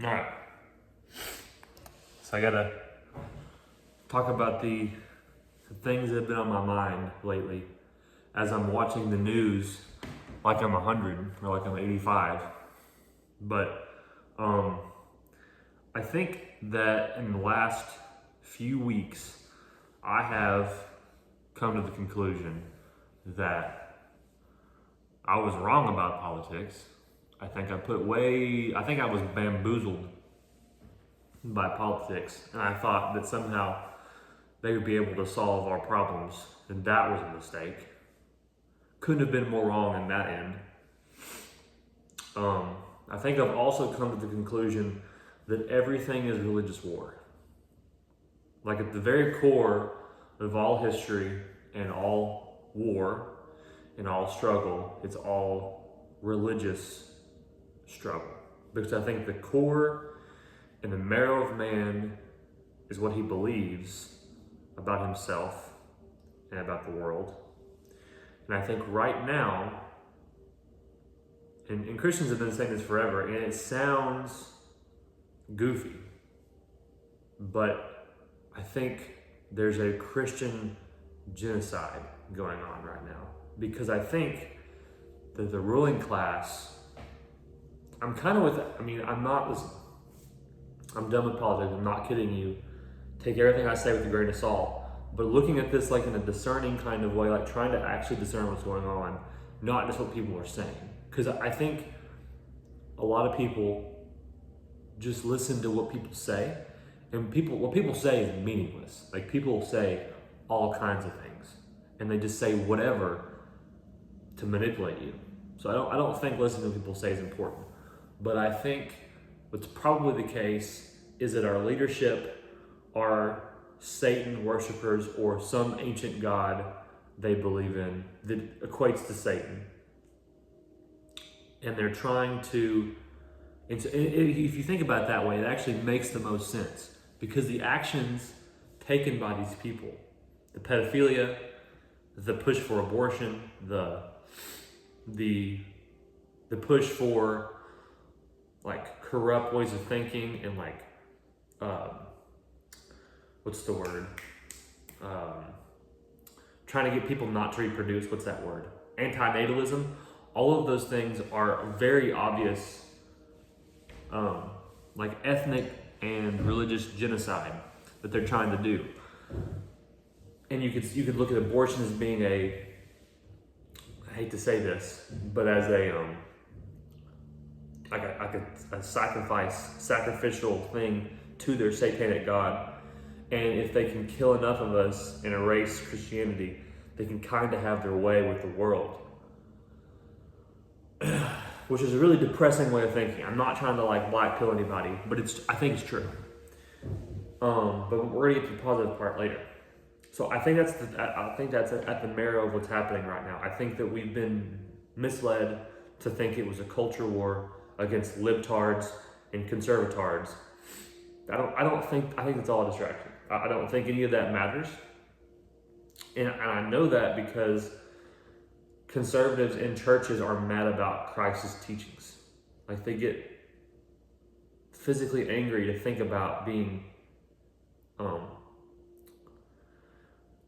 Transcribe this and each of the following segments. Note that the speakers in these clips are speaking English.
All right. So I gotta talk about the things that have been on my mind lately as I'm watching the news like I'm 100 or like I'm 85. But I think that in the last few weeks, I have come to the conclusion that I was wrong about politics. I think I was bamboozled by politics, and I thought that somehow they would be able to solve our problems, and that was a mistake. Couldn't have been more wrong in that end. I think I've also come to the conclusion that everything is religious war. Like at the very core of all history and all war and all struggle, it's all religious struggle. Because I think the core and the marrow of man is what he believes about himself and about the world. And I think right now, and Christians have been saying this forever, and it sounds goofy, but I think there's a Christian genocide going on right now. Because I think that the ruling class, I'm done with politics, I'm not kidding you. Take everything I say with a grain of salt. But looking at this like in a discerning kind of way, like trying to actually discern what's going on, not just what people are saying. Because I think a lot of people just listen to what people say, and what people say is meaningless. Like people say all kinds of things, and they just say whatever to manipulate you. So I don't think listening to what people say is important. But I think what's probably the case is that our leadership are Satan worshipers or some ancient god they believe in that equates to Satan. And they're trying to, if you think about it that way, it actually makes the most sense. Because the actions taken by these people, the pedophilia, the push for abortion, the push for like corrupt ways of thinking and like, what's the word? Trying to get people not to reproduce, what's that word? Antinatalism. All of those things are very obvious, like ethnic and religious genocide that they're trying to do. And you could look at abortion as being I hate to say this, but as a sacrificial thing to their satanic god. And if they can kill enough of us and erase Christianity, they can kind of have their way with the world. Which is a really depressing way of thinking. I'm not trying to like black pill anybody, but I think it's true. But we're gonna get to the positive part later. So I think that's at the marrow of what's happening right now. I think that we've been misled to think it was a culture war against libtards and conservatards. I think it's all a distraction. I don't think any of that matters. And I know that because conservatives in churches are mad about Christ's teachings. Like they get physically angry to think about being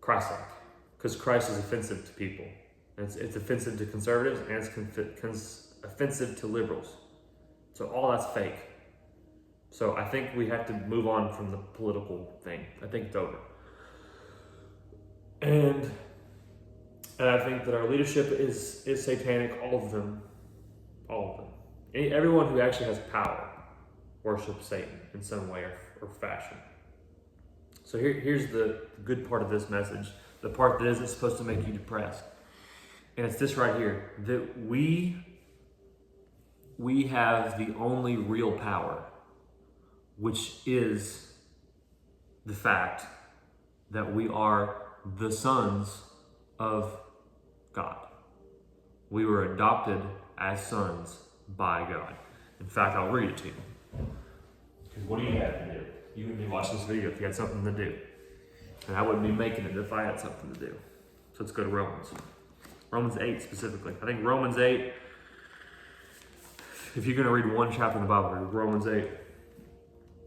Christ-like, because Christ is offensive to people. It's offensive to conservatives, and it's offensive to liberals. So all that's fake. So I think we have to move on from the political thing. I think it's over. And I think that our leadership is satanic, all of them. Everyone who actually has power worships Satan in some way or fashion. So here's the good part of this message, the part that isn't supposed to make you depressed. And it's this right here, that we have the only real power, which is the fact that we are the sons of God. We were adopted as sons by God. In fact, I'll read it to you. Because what do you have to do? You would be watching this video if you had something to do. And I wouldn't be making it if I had something to do. So let's go to Romans. Romans 8 specifically. I think Romans 8, if you're going to read one chapter in the Bible, read Romans 8.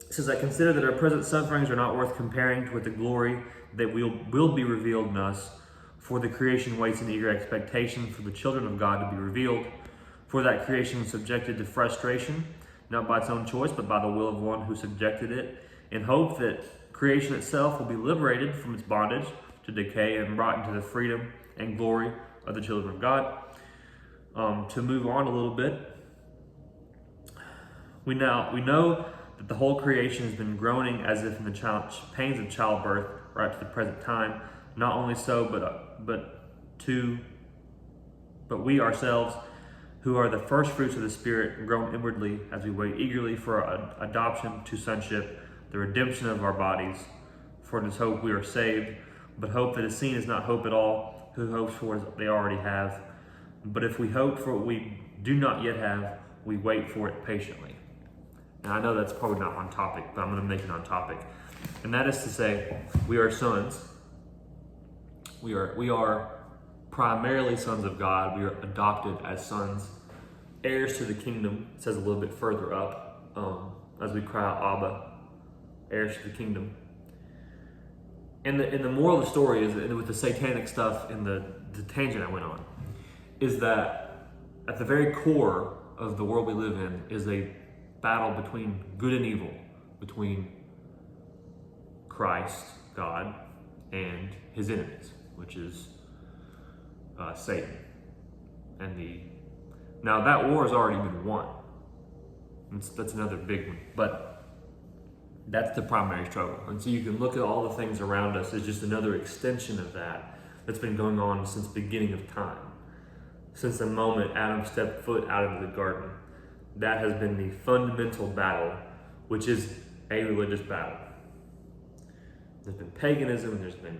It says, I consider that our present sufferings are not worth comparing with the glory that will be revealed in us. For the creation waits in eager expectation for the children of God to be revealed. For that creation was subjected to frustration, not by its own choice, but by the will of one who subjected it, in hope that creation itself will be liberated from its bondage to decay and brought into the freedom and glory of the children of God. To move on a little bit, we know that the whole creation has been groaning as if in the pains of childbirth right to the present time. Not only so, but we ourselves, who are the first fruits of the Spirit, groan inwardly as we wait eagerly for adoption to sonship, the redemption of our bodies. For in this hope we are saved. But hope that is seen is not hope at all. Who hopes for what they already have? But if we hope for what we do not yet have, we wait for it patiently. And I know that's probably not on topic, but I'm going to make it on topic. And that is to say, we are sons. We are primarily sons of God. We are adopted as sons, heirs to the kingdom. It says a little bit further up, as we cry out, Abba, heirs to the kingdom. And the moral of the story is, and with the satanic stuff and the tangent I went on, is that at the very core of the world we live in is a battle between good and evil, between Christ, God, and his enemies, which is Satan. Now that war has already been won. That's another big one, but that's the primary struggle. And so you can look at all the things around us as just another extension of that's been going on since the beginning of time. Since the moment Adam stepped foot out of the garden, that has been the fundamental battle, which is a religious battle. There's been paganism, there's been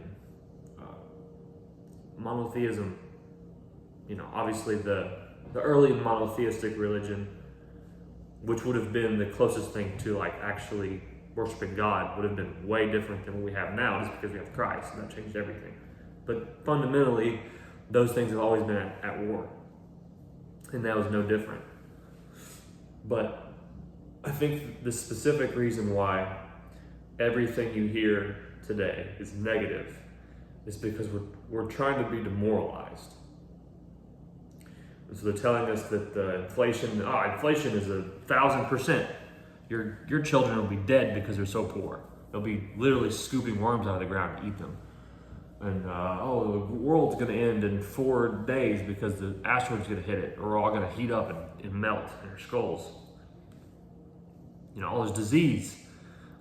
monotheism. Obviously the early monotheistic religion, which would have been the closest thing to like actually worshiping God, would have been way different than what we have now, just because we have Christ, and that changed everything. But fundamentally, those things have always been at war, and that was no different. But I think the specific reason why everything you hear today is negative is because we're trying to be demoralized. And so they're telling us that inflation is 1,000%. Your children will be dead because they're so poor. They'll be literally scooping worms out of the ground to eat them. And the world's going to end in 4 days because the asteroid's going to hit it, or we're all going to heat up and melt in our skulls. All this disease.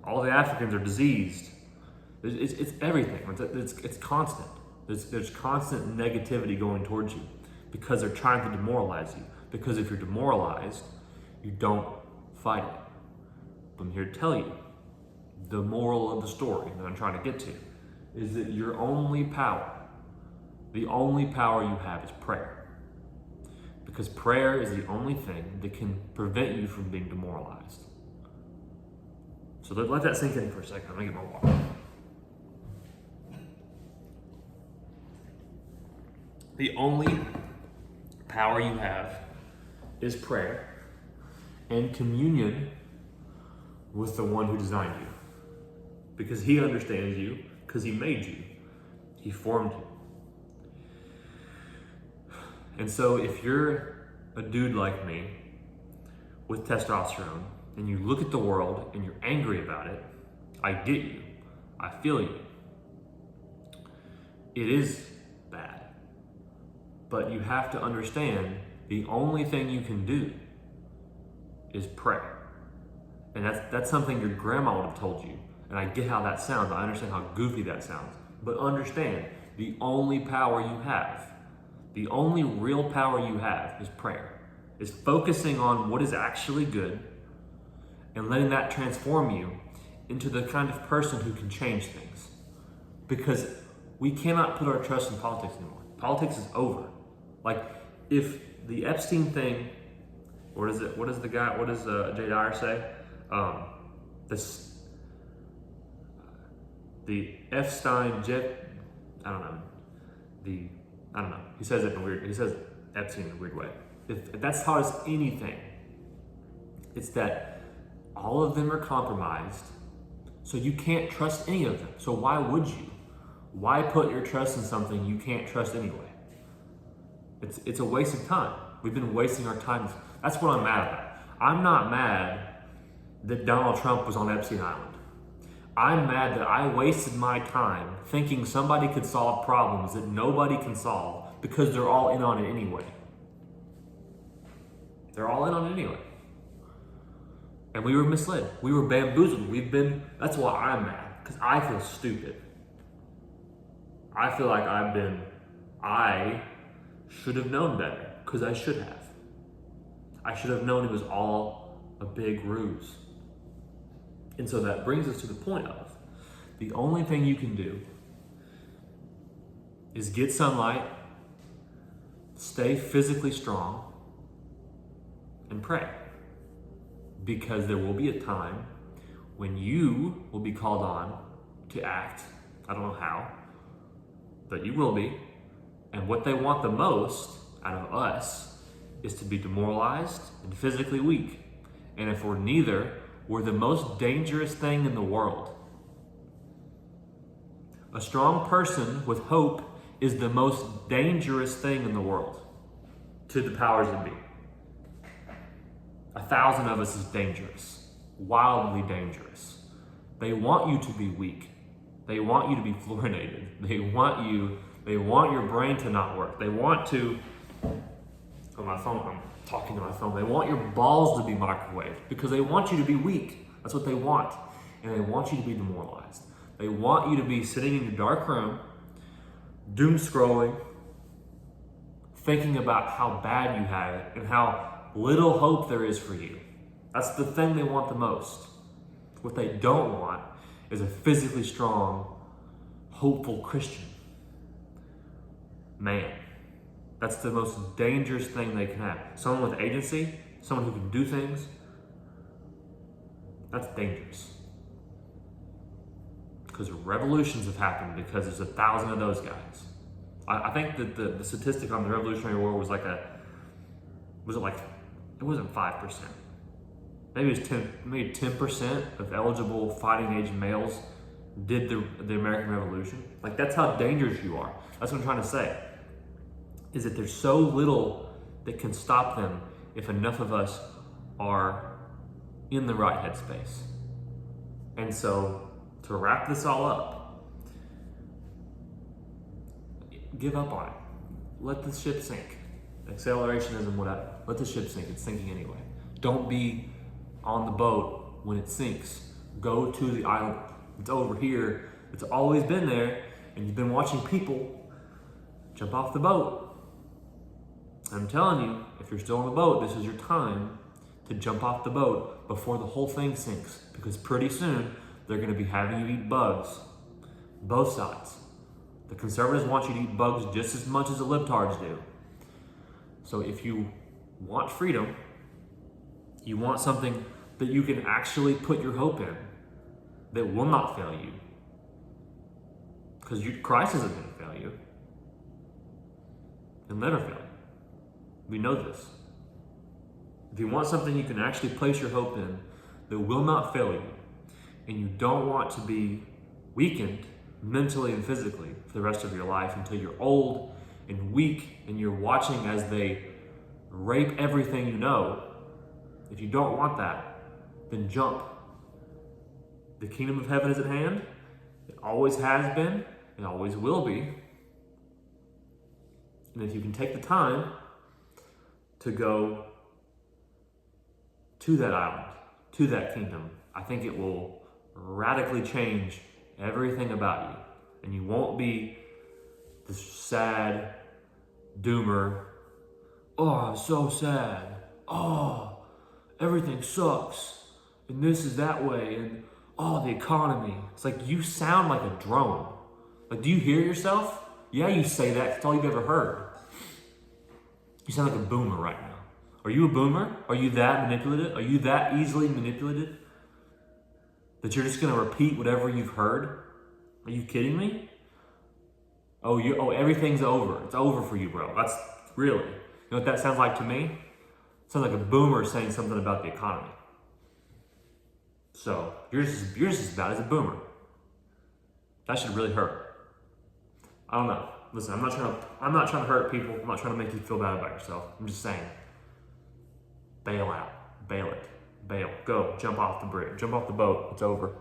All the Africans are diseased. It's everything. It's constant. There's constant negativity going towards you because they're trying to demoralize you. Because if you're demoralized, you don't fight it. But I'm here to tell you, the moral of the story that I'm trying to get to is that the only power you have is prayer. Because prayer is the only thing that can prevent you from being demoralized. So let that sink in for a second. I'm gonna get my water. The only power you have is prayer and communion with the one who designed you. Because he understands you, because he made you. He formed you. And so if you're a dude like me with testosterone and you look at the world and you're angry about it, I get you. I feel you. It is bad. But you have to understand the only thing you can do is pray. And that's something your grandma would have told you. And I get how that sounds. I understand how goofy that sounds. But understand, the only power you have, the only real power you have is prayer. Is focusing on what is actually good and letting that transform you into the kind of person who can change things. Because we cannot put our trust in politics anymore. Politics is over. Like, if the Epstein thing, what does Jay Dyer say? The Epstein jet, I don't know. He says Epstein in a weird way. If that's taught us anything, it's that All of them are compromised. So you can't trust any of them. So why would you? Why put your trust in something you can't trust anyway? It's a waste of time. We've been wasting our time. That's what I'm mad about. I'm not mad that Donald Trump was on Epstein Island. I'm mad that I wasted my time thinking somebody could solve problems that nobody can solve because they're all in on it anyway. They're all in on it anyway. And we were misled. We were bamboozled. That's why I'm mad, because I feel stupid. I feel like I should have known better, because I should have. I should have known it was all a big ruse. And so that brings us to the point of the only thing you can do is get sunlight, stay physically strong, and pray. Because there will be a time when you will be called on to act. I don't know how, but you will be. And what they want the most out of us is to be demoralized and physically weak. And if we're neither, we're the most dangerous thing in the world. A strong person with hope is the most dangerous thing in the world to the powers that be. 1,000 of us is dangerous, wildly dangerous. They want you to be weak. They want you to be fluorinated. They want your brain to not work. They want to, on my phone, I'm talking to my phone. They want your balls to be microwaved because they want you to be weak. That's what they want. And they want you to be demoralized. They want you to be sitting in your dark room, doom scrolling, thinking about how bad you have it and how little hope there is for you. That's the thing they want the most. What they don't want is a physically strong, hopeful Christian. Man, that's the most dangerous thing they can have. Someone with agency, someone who can do things, that's dangerous. Because revolutions have happened because there's 1,000 of those guys. I think that the statistic on the Revolutionary War was it wasn't 5%. Maybe it was 10% of eligible fighting age males did the American Revolution. Like, that's how dangerous you are. That's what I'm trying to say. Is that there's so little that can stop them if enough of us are in the right headspace. And so, to wrap this all up, give up on it. Let the ship sink. Accelerationism, whatever. Let the ship sink. It's sinking anyway. Don't be on the boat when it sinks. Go to the island. It's over here. It's always been there. And you've been watching people jump off the boat. I'm telling you, if you're still on the boat, this is your time to jump off the boat before the whole thing sinks. Because pretty soon, they're going to be having you eat bugs. Both sides. The conservatives want you to eat bugs just as much as the libtards do. So if you want freedom, you want something that you can actually put your hope in that will not fail you. Because Christ isn't going to fail you. He'll never fail you. We know this. If you want something you can actually place your hope in that will not fail you, and you don't want to be weakened mentally and physically for the rest of your life until you're old and weak and you're watching as they rape everything you know, if you don't want that, then jump. The kingdom of heaven is at hand. It always has been and always will be. And if you can take the time to go to that island, to that kingdom, I think it will radically change everything about you. And you won't be this sad doomer. Oh, I'm so sad. Oh, everything sucks. And this is that way. And oh, the economy. It's like you sound like a drone. Like, do you hear yourself? Yeah, you say that. It's all you've ever heard. You sound like a boomer right now. Are you a boomer? Are you that manipulative? Are you that easily manipulated? That you're just going to repeat whatever you've heard? Are you kidding me? Oh, everything's over. It's over for you, bro. That's really. You know what that sounds like to me? It sounds like a boomer saying something about the economy. So you're just as bad as a boomer. That should really hurt. I don't know. Listen, I'm not trying to hurt people. I'm not trying to make you feel bad about yourself. I'm just saying, bail out, bail it, bail, go, jump off the bridge, jump off the boat. It's over.